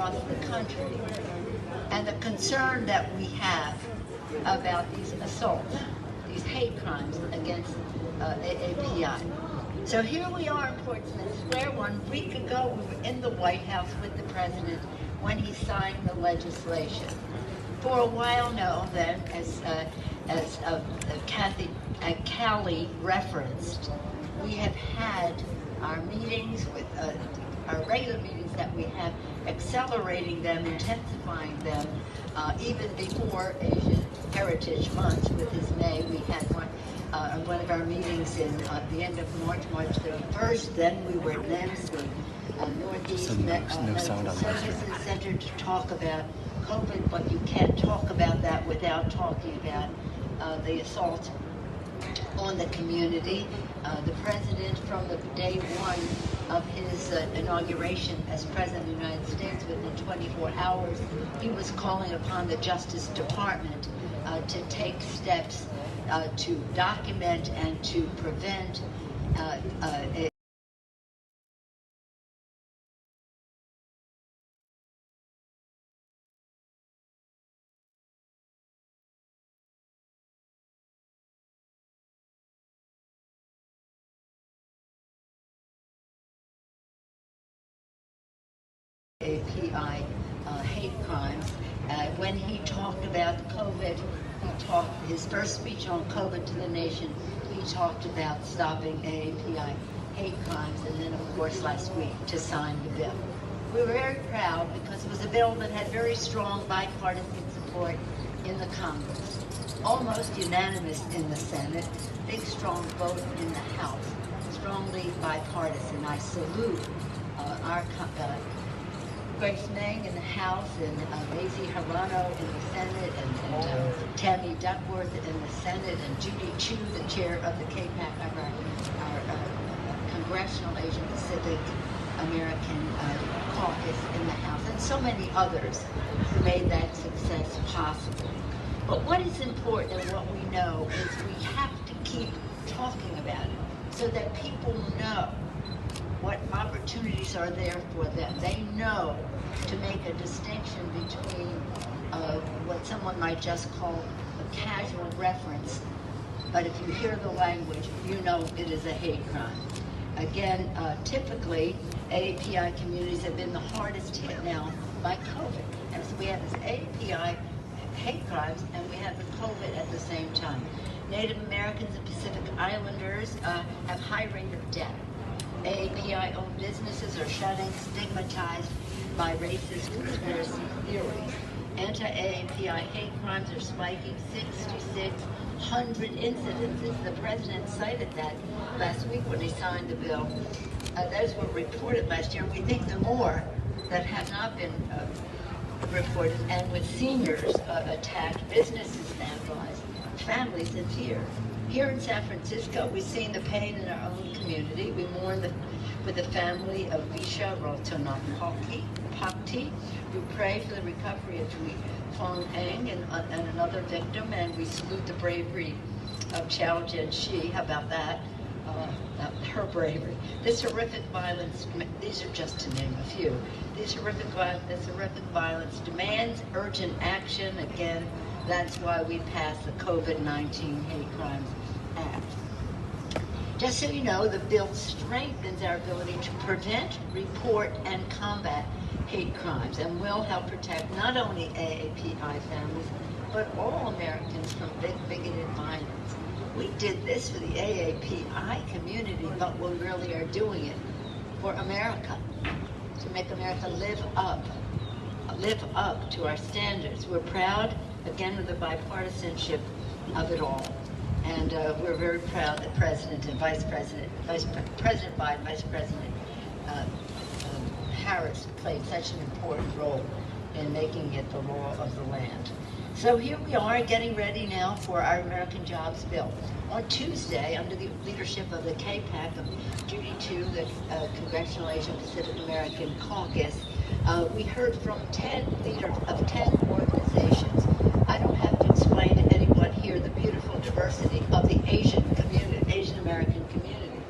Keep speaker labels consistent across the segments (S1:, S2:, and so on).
S1: across the country, and the concern that we have about these assaults, these hate crimes against AAPI. So here we are in Portsmouth Square. 1 week ago, we were in the White House with the president when he signed the legislation. For a while now, then, as Callie referenced, we have had our meetings with our regular meetings that we have, accelerating them, intensifying them, even before Asian Heritage Month with his May. We had one of our meetings in the end of March 31st. Then we were at NEMS, the Northeast Medical Services Center, to talk about COVID, but you can't talk about that without talking about the assault on the community. The president, from the day one of his inauguration as President of the United States, within 24 hours, he was calling upon the Justice Department to take steps to document and to prevent AAPI hate crimes. When he talked about COVID, his first speech on COVID to the nation, he talked about stopping AAPI hate crimes, and then, of course, last week to sign the bill. We were very proud because it was a bill that had very strong bipartisan support in the Congress, almost unanimous in the Senate, big strong vote in the House, strongly bipartisan. I salute our Grace Meng in the House, and Mazie Hirono in the Senate, and Tammy Duckworth in the Senate, and Judy Chu, the chair of the KPAC, of our Congressional Asian Pacific American Caucus in the House, and so many others who made that success possible. But what is important and what we know is we have to keep talking about it so that people know what opportunities are there for them. They know to make a distinction between what someone might just call a casual reference, but if you hear the language, you know it is a hate crime. Again, typically, AAPI communities have been the hardest hit now by COVID. And so we have this AAPI hate crimes, and we have the COVID at the same time. Native Americans and Pacific Islanders have high rate of death. AAPI-owned businesses are shutting, stigmatized by racist conspiracy theories. Anti-AAPI hate crimes are spiking, 6,600 incidences. The president cited that last week when he signed the bill. Those were reported last year. We think there are more that have not been reported, and with seniors attacked, businesses vandalized, families in fear. Here in San Francisco, we've seen the pain in our own community. We mourn with the family of Visha Rotonapakti. We pray for the recovery of Dwi Fong Eng and another victim, and we salute the bravery of Chao Jianxi. How about that? Her bravery. This horrific violence, these are just to name a few, this horrific violence demands urgent action. Again, that's why we passed the COVID-19 Hate Crimes Act. Just so you know, the bill strengthens our ability to prevent, report, and combat hate crimes, and will help protect not only AAPI families, but all Americans from bigoted violence. We did this for the AAPI community, but we really are doing it for America, to make America live up to our standards. We're proud, again, of the bipartisanship of it all. And we're very proud that President and President Biden, Vice President Harris played such an important role in making it the law of the land. So here we are getting ready now for our American Jobs Bill. On Tuesday, under the leadership of the KPAC, of Judy Chu, the Congressional Asian Pacific American Caucus, we heard from 10 leaders of 10 organizations. I don't have to explain to anyone here the beautiful diversity of the Asian community, Asian American community.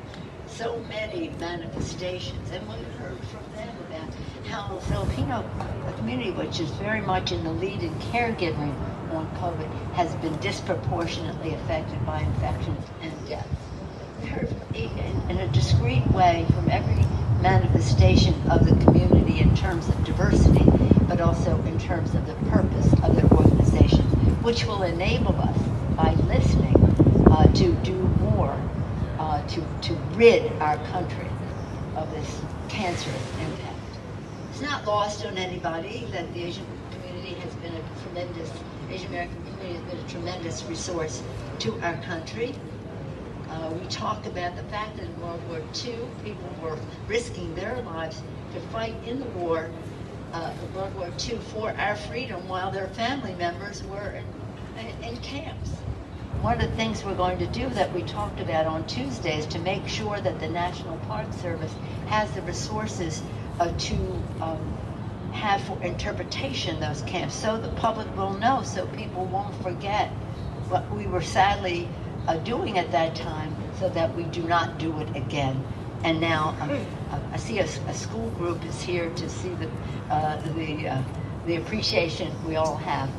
S1: so many manifestations, and we heard from them about how the Filipino community, which is very much in the lead in caregiving on COVID, has been disproportionately affected by infections and deaths. We heard in a discrete way from every manifestation of the community in terms of diversity, but also in terms of the purpose of their organizations, which will enable us, by listening, to do more to rid our country of this cancerous impact. It's not lost on anybody that the Asian community has been a tremendous, Asian American community has been a tremendous resource to our country. We talk about the fact that in World War II, people were risking their lives to fight in the war, World War II, for our freedom, while their family members were in camps. One of the things we're going to do that we talked about on Tuesday is to make sure that the National Park Service has the resources to have for interpretation those camps, so the public will know, so people won't forget what we were sadly doing at that time, so that we do not do it again. And now I see a school group is here to see the appreciation we all have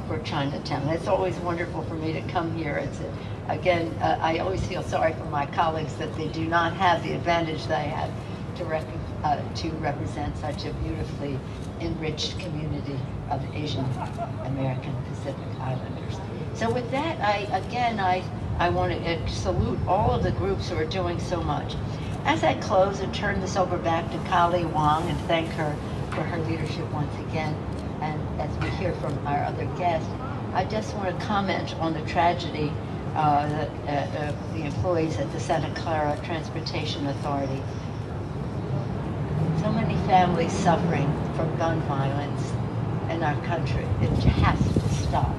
S1: for Chinatown. It's always wonderful for me to come here. It's again, I always feel sorry for my colleagues that they do not have the advantage that I have to represent such a beautifully enriched community of Asian American Pacific Islanders. So with that, I want to salute all of the groups who are doing so much. As I close and turn this over back to Kali Wong and thank her for her leadership once again, and as we hear from our other guests, I just want to comment on the tragedy that the employees at the Santa Clara Transportation Authority. So many families suffering from gun violence in our country. It has to stop.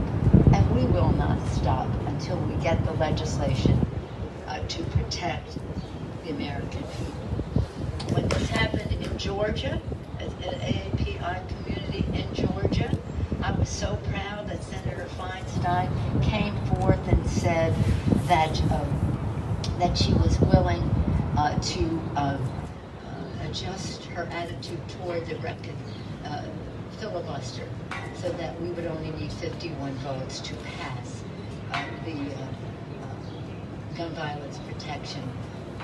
S1: And we will not stop until we get the legislation to protect the American people. When this happened in Georgia, an AAPI community in Georgia, I was so proud that Senator Feinstein came forth and said that she was willing to adjust her attitude toward the filibuster, so that we would only need 51 votes to pass the gun violence protection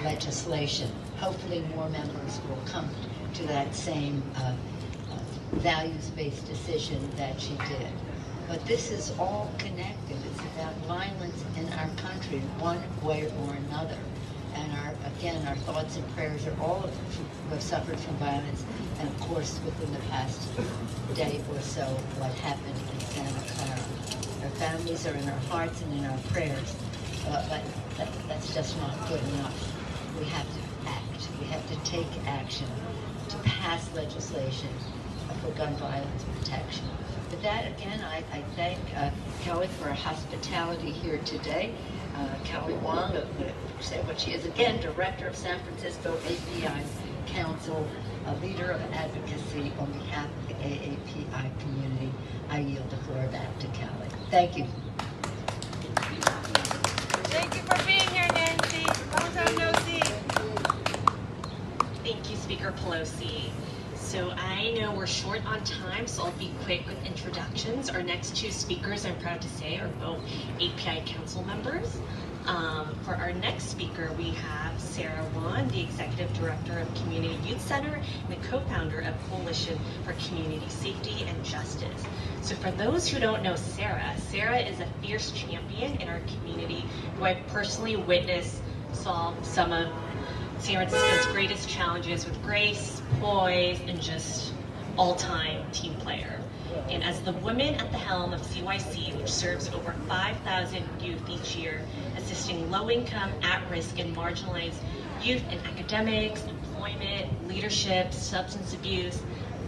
S1: legislation. Hopefully more members will come to that same values-based decision that she did. But this is all connected. It's about violence in our country, one way or another. And again, our thoughts and prayers are all of who have suffered from violence, and of course, within the past day or so, what happened in Santa Clara. Our families are in our hearts and in our prayers, but that's just not good enough. We have to act. We have to take action to pass legislation for gun violence protection. With that, again, I thank Kelly for her hospitality here today. Kelly Wong, say what she is, again, Director of San Francisco API Council, a leader of advocacy on behalf of the AAPI community. I yield the floor back to Kelly. Thank you.
S2: Thank you for being here, Nancy. Long time no see.
S3: Thank you, Speaker Pelosi. So I know we're short on time, so I'll be quick with introductions. Our next two speakers, I'm proud to say, are both API Council members. For our next speaker, we have Sarah Wan, the Executive Director of Community Youth Center and the co-founder of Coalition for Community Safety and Justice. So for those who don't know Sarah, Sarah is a fierce champion in our community who I've personally witnessed solve some of San Francisco's greatest challenges with grace, poise, and just all-time team player. And as the woman at the helm of CYC, which serves over 5,000 youth each year, assisting low-income, at-risk, and marginalized youth in academics, employment, leadership, substance abuse,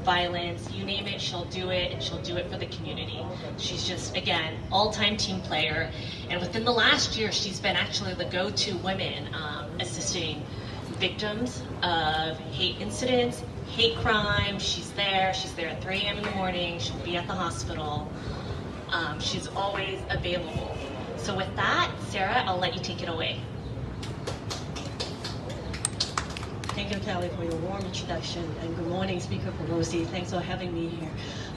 S3: violence, you name it, she'll do it, and she'll do it for the community. She's just, again, all-time team player. And within the last year, she's been actually the go-to woman assisting victims of hate incidents, hate crime. She's there at 3 a.m. in the morning. She'll be at the hospital. She's always available. So with that, Sarah, I'll let you take it away.
S4: Thank you, Kelly, for your warm introduction, and good morning, Speaker Pelosi. Thanks for having me here.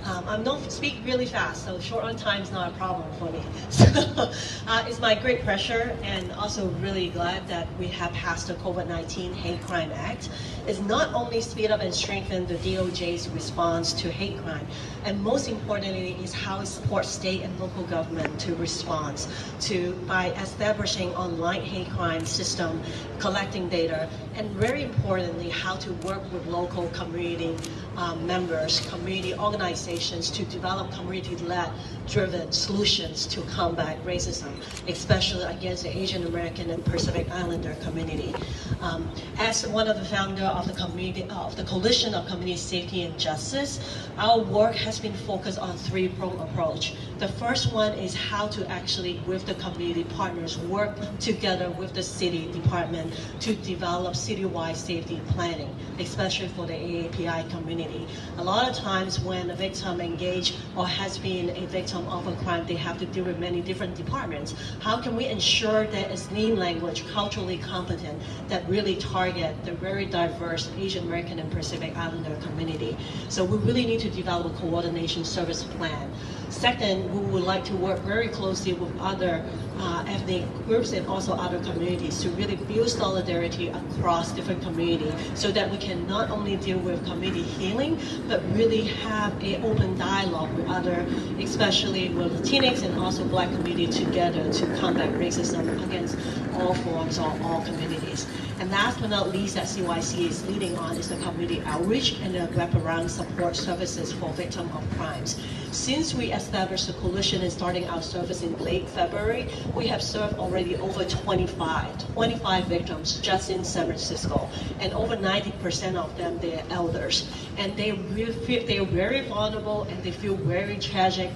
S4: I don't speak really fast, so short on time is not a problem for me. So it's my great pleasure, and also really glad that we have passed the COVID-19 Hate Crime Act. It's not only speed up and strengthen the DOJ's response to hate crime, and most importantly is how it supports state and local government to respond to by establishing online hate crime system, collecting data, and very importantly, how to work with local community members, community organizations to develop community-led driven solutions to combat racism, especially against the Asian American and Pacific Islander community. As one of the founders of the community of the Coalition of Community Safety and Justice, our work has been focused on three-pronged approach. The first one is how to actually, with the community partners, work together with the city department to develop citywide safety planning, especially for the AAPI community. A lot of times when a victim engaged or has been a victim of a crime, they have to deal with many different departments. How can we ensure that it's lean language, culturally competent, that really target the very diverse Asian American and Pacific Islander community? So we really need to develop a coordination service plan. Second, we would like to work very closely with other ethnic groups and also other communities to really build solidarity across different communities so that we can not only deal with community healing, but really have an open dialogue with other, especially with Latinx and also Black community together to combat racism against all forms or all communities. And last but not least, that CYC is leading on is the community outreach and the wraparound support services for victims of crimes. Since we established the coalition and starting our service in late February, we have served already over 25 victims just in San Francisco, and over 90% of them, they're elders. And they really feel they're very vulnerable and they feel very tragic,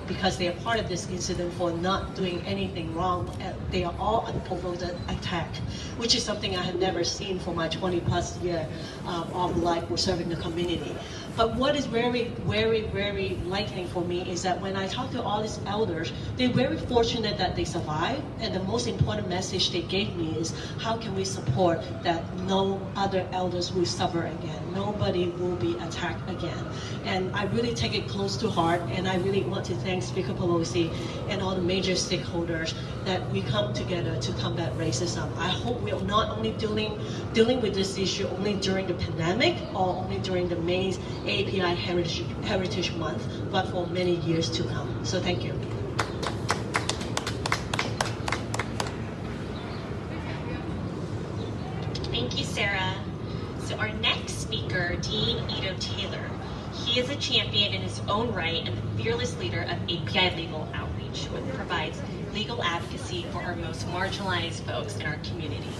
S4: because they are part of this incident for not doing anything wrong. They are all unprovoked attack, which is something I have never seen for my 20+ year of life with serving the community. But what is very, very, very lightning for me is that when I talk to all these elders, they're very fortunate that they survived, and the most important message they gave me is how can we support that no other elders will suffer again, nobody will be attacked again. And I really take it close to heart, and I really want to thank Speaker Pelosi and all the major stakeholders that we come together to combat racism. I hope we're not only dealing with this issue only during the pandemic or only during the May AAPI Heritage Month, but for many years to come. So thank you.
S3: Thank you, Sarah. So our next speaker, Dean Ito Taylor. He is a champion in his own right and the fearless leader of API Legal Outreach, which provides legal advocacy for our most marginalized folks in our community.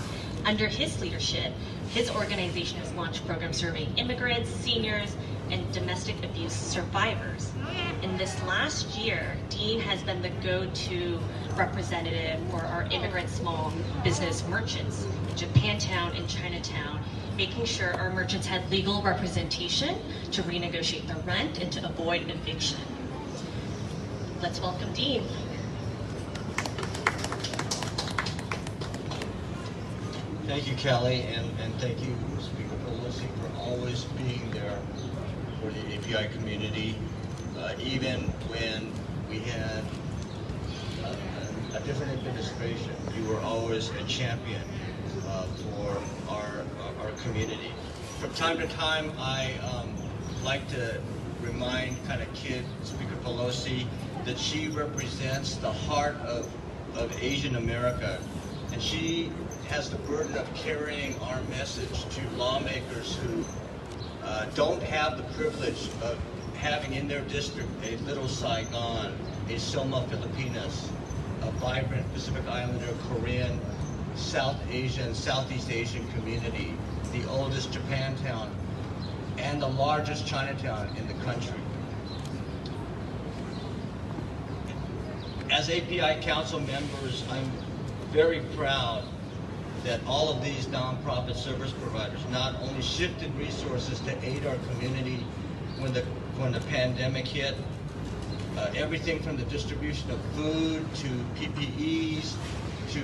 S3: Under his leadership, his organization has launched programs serving immigrants, seniors, and domestic abuse survivors. In this last year, Dean has been the go-to representative for our immigrant small business merchants in Japantown and Chinatown, making sure our merchants had legal representation to renegotiate the rent and to avoid an eviction. Let's welcome Dean.
S5: Thank you, Kelly, and thank you, Speaker Pelosi, for always being there for the API community, even when we had a different administration. You were always a champion for our community. From time to time, I like to remind kid Speaker Pelosi that she represents the heart of Asian America, and she has the burden of carrying our message to lawmakers who don't have the privilege of having in their district a little Saigon, a Soma Filipinas, a vibrant Pacific Islander, Korean, South Asian, Southeast Asian community, the oldest Japantown, and the largest Chinatown in the country. As API Council members, I'm very proud that all of these nonprofit service providers not only shifted resources to aid our community when the pandemic hit, everything from the distribution of food to PPEs to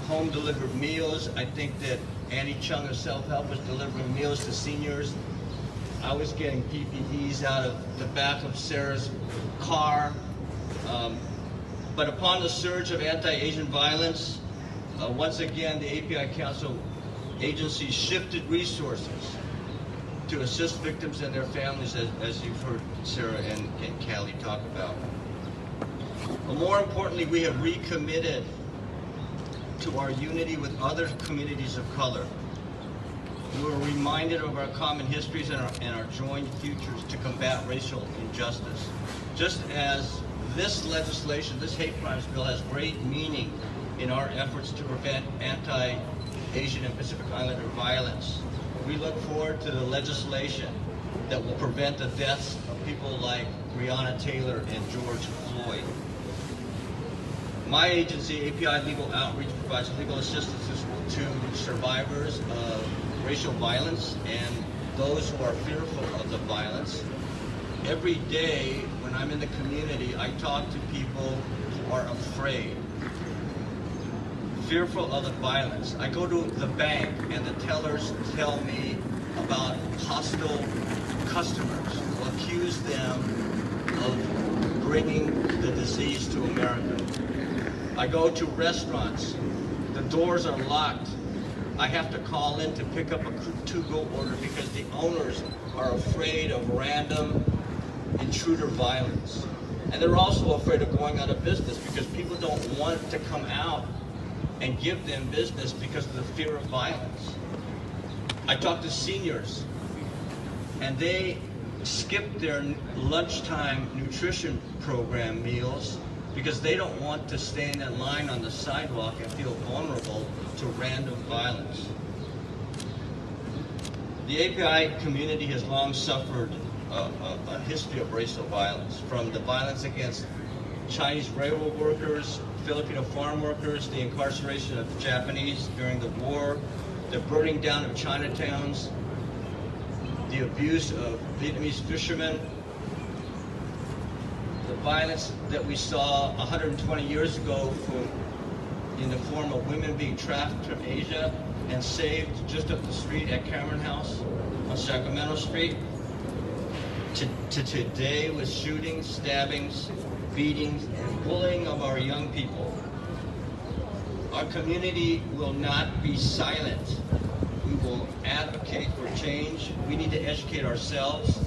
S5: home delivered meals. I think that Annie Chung of Self-Help was delivering meals to seniors. I was getting PPEs out of the back of Sarah's car. But upon the surge of anti-Asian violence, once again, the API Council agencies shifted resources to assist victims and their families, as you've heard Sarah and Callie talk about. But more importantly, we have recommitted to our unity with other communities of color. We were reminded of our common histories and our joint futures to combat racial injustice. Just as this legislation, this hate crimes bill, has great meaning in our efforts to prevent anti-Asian and Pacific Islander violence, we look forward to the legislation that will prevent the deaths of people like Breonna Taylor and George Floyd. My agency, API Legal Outreach, provides legal assistance to survivors of racial violence and those who are fearful of the violence. Every day when I'm in the community, I talk to people who are afraid, fearful of the violence. I go to the bank and the tellers tell me about hostile customers who accuse them of bringing the disease to America. I go to restaurants, the doors are locked. I have to call in to pick up a to-go order because the owners are afraid of random intruder violence. And they're also afraid of going out of business because people don't want to come out and give them business because of the fear of violence. I talk to seniors, and they skip their lunchtime nutrition program meals because they don't want to stand in line on the sidewalk and feel vulnerable to random violence. The API community has long suffered a history of racial violence, from the violence against Chinese railroad workers, Filipino farm workers, the incarceration of the Japanese during the war, the burning down of Chinatowns, the abuse of Vietnamese fishermen, the violence that we saw 120 years ago in the form of women being trafficked from Asia and saved just up the street at Cameron House on Sacramento Street, to today with shootings, stabbings, beatings, and bullying of our young people. Our community will not be silent. We will advocate for change. We need to educate ourselves,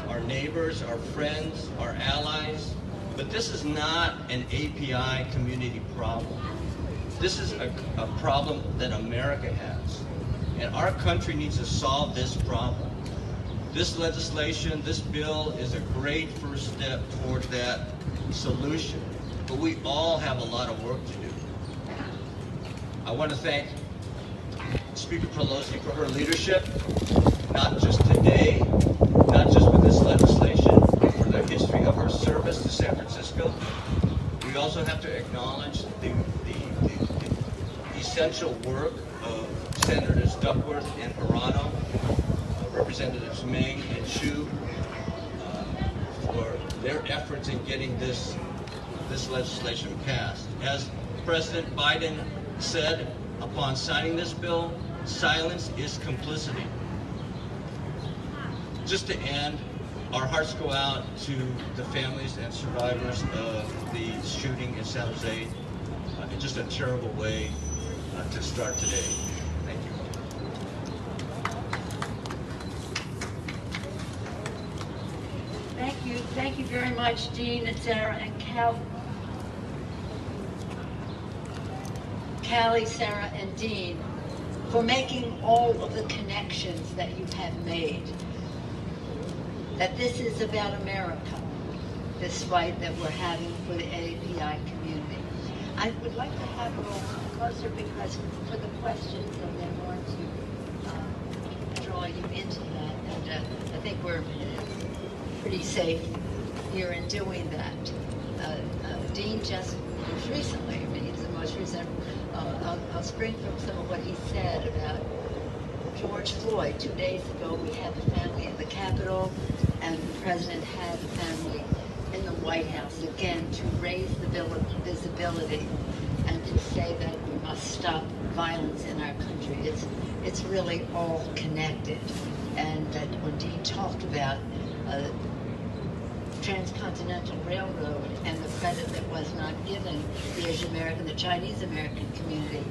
S5: our neighbors, our friends, our allies. But this is not an API community problem. This is a problem that America has. And our country needs to solve this problem. This legislation, this bill is a great first step toward that solution. But we all have a lot of work to do. I want to thank Speaker Pelosi for her leadership, not just today, not just with this legislation, but for the history of her service to San Francisco. We also have to acknowledge the essential work of Senators Duckworth and Hirano, Representatives Meng and Chu, for their efforts in getting this legislation passed. As President Biden said upon signing this bill, silence is complicity. Just to end, our hearts go out to the families and survivors of the shooting in San Jose. It's just a terrible way to start today. Thank you.
S1: Thank you. Thank you very much, Dean and Sarah and Callie, Sarah, and Dean, for making all of the connections that you have made. That this is about America, this fight that we're having for the AAPI community. I would like to have you all closer because for the questions, and then want to draw you into that. And I think we're pretty safe here in doing that. Dean just most recently, I mean, he's the most recent, I'll spring from some of what he said about George Floyd. 2 days ago, we had the family in the Capitol, and the president had the family in the White House, again, to raise the visibility and to say that we must stop violence in our country. It's really all connected. And that when Dean talked about transcontinental railroad and the credit that was not given the Asian American, the Chinese American community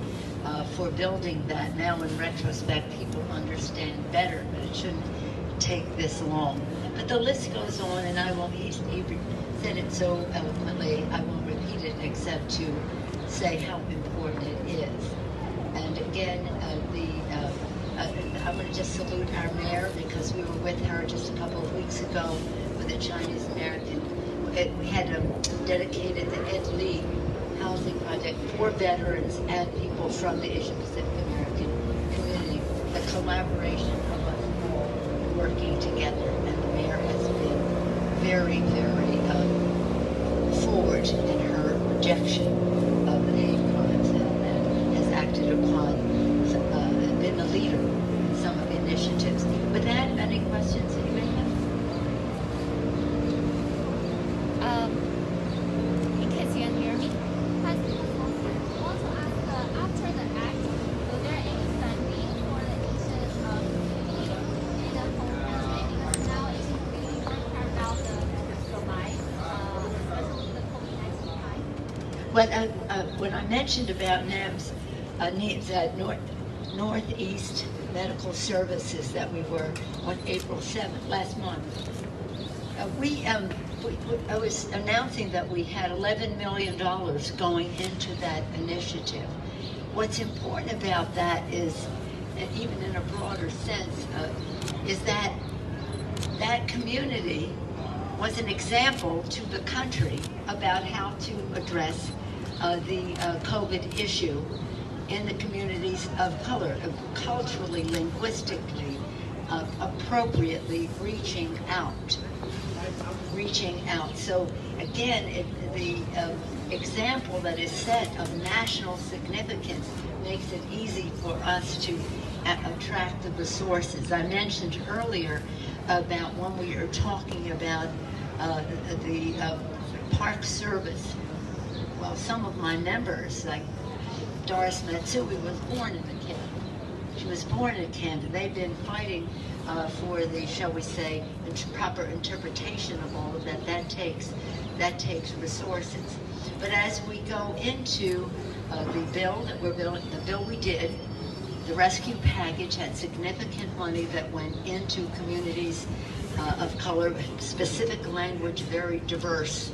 S1: for building that. Now in retrospect, people understand better, but it shouldn't take this long. But the list goes on, and I won't, he said it so eloquently, I won't repeat it except to say how important it is. And again, I want to just salute our mayor, because we were with her just a couple of weeks ago with a Chinese American. We had dedicated the Ed Lee housing project for veterans and people from the Asian Pacific American community. The collaboration of us all working together, and the mayor has been very, very forward in her rejection of the hate crimes and has acted upon, been the leader in some of the initiatives. With that, any questions that you may have?
S2: In case you can hear me, President Pelosi, I want to ask, after the act, will there any funding for the Asian community in the homeland? Because now Asian community don't care about the life, especially the COVID-19 time.
S1: When I mentioned about NAM's needs at Northeast Medical Services that we were on April 7th, last month, I was announcing that we had $11 million going into that initiative. What's important about that is, and even in a broader sense, is that that community was an example to the country about how to address the COVID issue in the communities of color, culturally, linguistically, appropriately reaching out. So again, the example that is set of national significance makes it easy for us to attract the resources. I mentioned earlier about when we are talking about the Park Service. Well, some of my members, like Doris Matsui, was born in the Canada. She was born in Canada. They've been fighting for the, shall we say, proper interpretation of all of that. That takes resources. But as we go into the bill that we're building, the bill we did, the rescue package had significant money that went into communities of color, specific language, very diverse,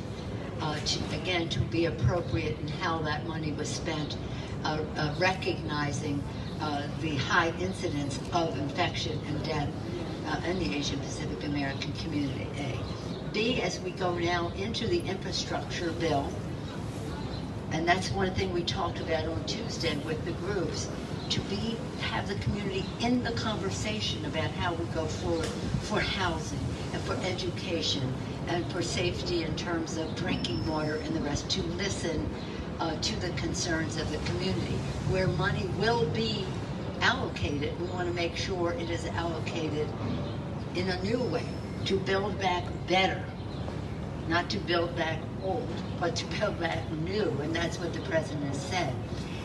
S1: to be appropriate in how that money was spent, recognizing the high incidence of infection and death in the Asian Pacific American community, A. B, as we go now into the infrastructure bill, and that's one thing we talked about on Tuesday with the groups, to have the community in the conversation about how we go forward for housing and for education and for safety in terms of drinking water and the rest, to listen to the concerns of the community. Where money will be allocated, we want to make sure it is allocated in a new way, to build back better, not to build back old, but to build back new, and that's what the president has said.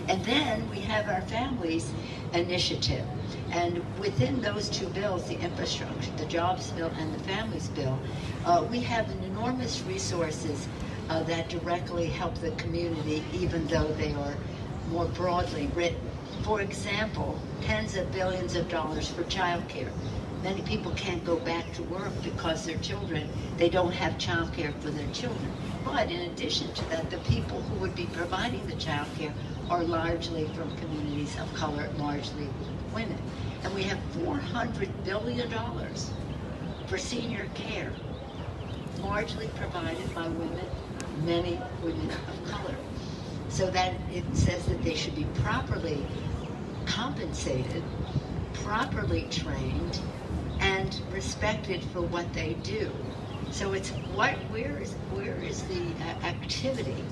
S1: And then we have our families initiative. And within those two bills, the infrastructure, the jobs bill and the families bill, we have enormous resources that directly help the community, even though they are more broadly written. For example, tens of billions of dollars for child care. Many people can't go back to work because their children, they don't have child care for their children. But in addition to that, the people who would be providing the child care are largely from communities of color, largely women. And we have $400 billion for senior care, largely provided by women, many women of color. So that it says that they should be properly compensated, properly trained, and respected for what they do. So it's where is the activity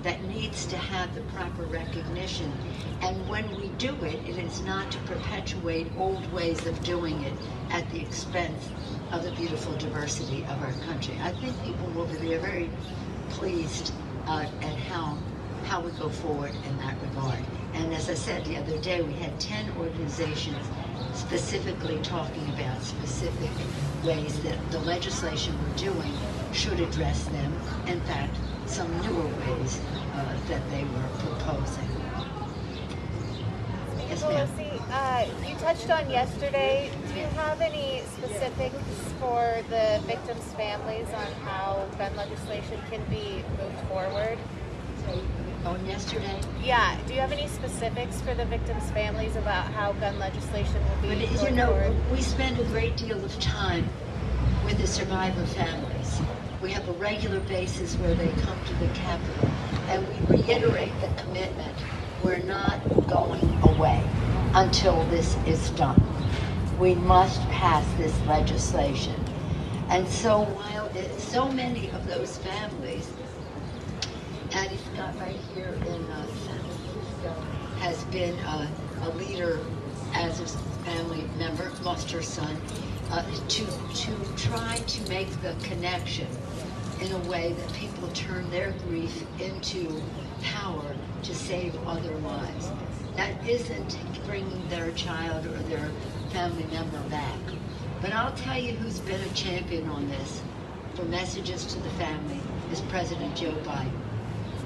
S1: that needs to have the proper recognition, and when we do it, it is not to perpetuate old ways of doing it at the expense of the beautiful diversity of our country. I think people will be very pleased at how how we go forward in that regard. And as I said the other day, we had 10 organizations specifically talking about specific ways that the legislation we're doing should address them. In fact, some newer ways that they were proposing. Yes, ma'am.
S6: Pelosi, you touched on yesterday. Do you have any specifics for the victims' families on how gun legislation can be moved forward?
S1: On yesterday?
S6: Yeah. Do you have any specifics for the victims' families about how gun legislation will be
S1: But
S6: going forward?
S1: we spend a great deal of time with the survivor families. We have a regular basis where they come to the Capitol, and we reiterate the commitment. We're not going away until this is done. We must pass this legislation. And so while so many of those families, Addie Scott right here in San Francisco has been a leader as a family member, lost her son, to try to make the connection in a way that people turn their grief into power to save other lives. That isn't bringing their child or their family member back. But I'll tell you who's been a champion on this for messages to the family is President Joe Biden.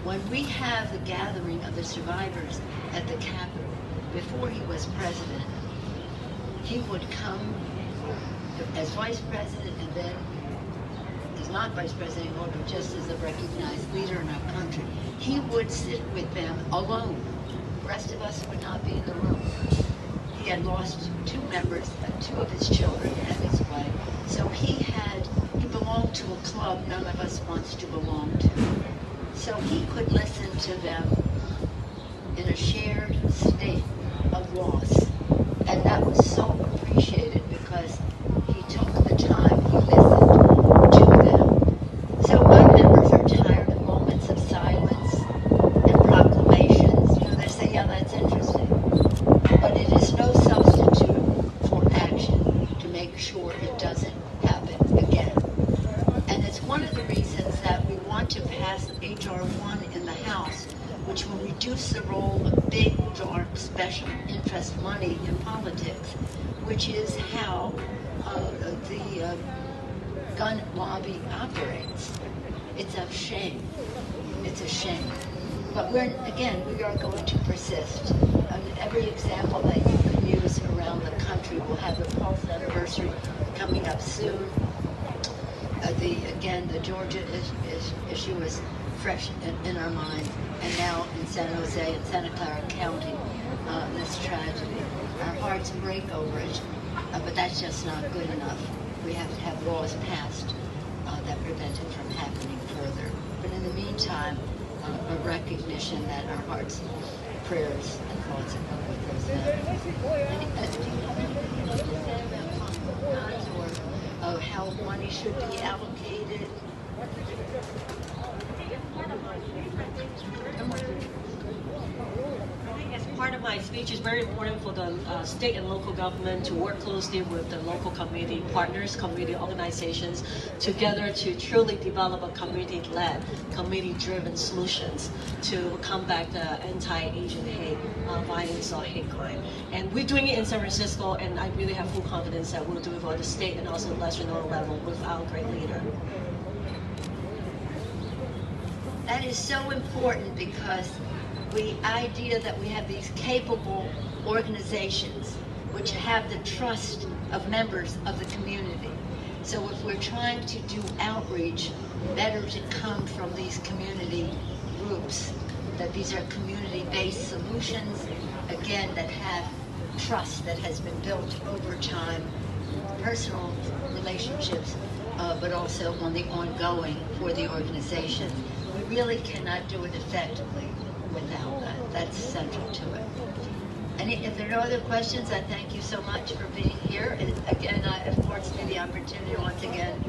S1: When we have the gathering of the survivors at the Capitol, before he was president, he would come as vice president and then as not vice president anymore, but just as a recognized leader in our country. He would sit with them alone. The rest of us would not be in the room. He had lost 2 members, 2 of his children and his wife. So he belonged to a club none of us wants to belong to. So he could listen to them in a shared state of loss. And that was so appreciated because he took the time, he listened to them. So gun members are tired of moments of silence and proclamations. You know, they say, yeah, that's interesting. But it is no substitute for action to make sure it doesn't happen again. And it's one of the reasons that we want to pass H.R. 1 in the House, which will reduce the role of big, dark, special interest money in politics, which is how the gun lobby operates. It's a shame. It's a shame. But we are going to persist. Every example that you can use around the country will have the Pulse anniversary coming up soon. The Georgia issue is fresh in our mind, and now in San Jose and Santa Clara County, this tragedy. Our hearts break over it, but that's just not good enough. We have to have laws passed that prevent it from happening further. But in the meantime, a recognition that our hearts, prayers, and thoughts are with those families. Do you have anything else to say about possible guns or how money should be allocated?
S4: As part of my speech, it's very important for the state and local government to work closely with the local community partners, community organizations, together to truly develop a community-led, community-driven solutions to combat the anti-Asian hate, violence or hate crime. And we're doing it in San Francisco, and I really have full confidence that we'll do it for the state and also national level with our great leader.
S1: That is so important because the idea that we have these capable organizations which have the trust of members of the community. So if we're trying to do outreach, better to come from these community groups, that these are community-based solutions, again, that have trust that has been built over time, personal relationships, but also on the ongoing for the organization. We really cannot do it effectively without that. That's central to it. And if there are no other questions, I thank you so much for being here. And again, it affords me the opportunity once again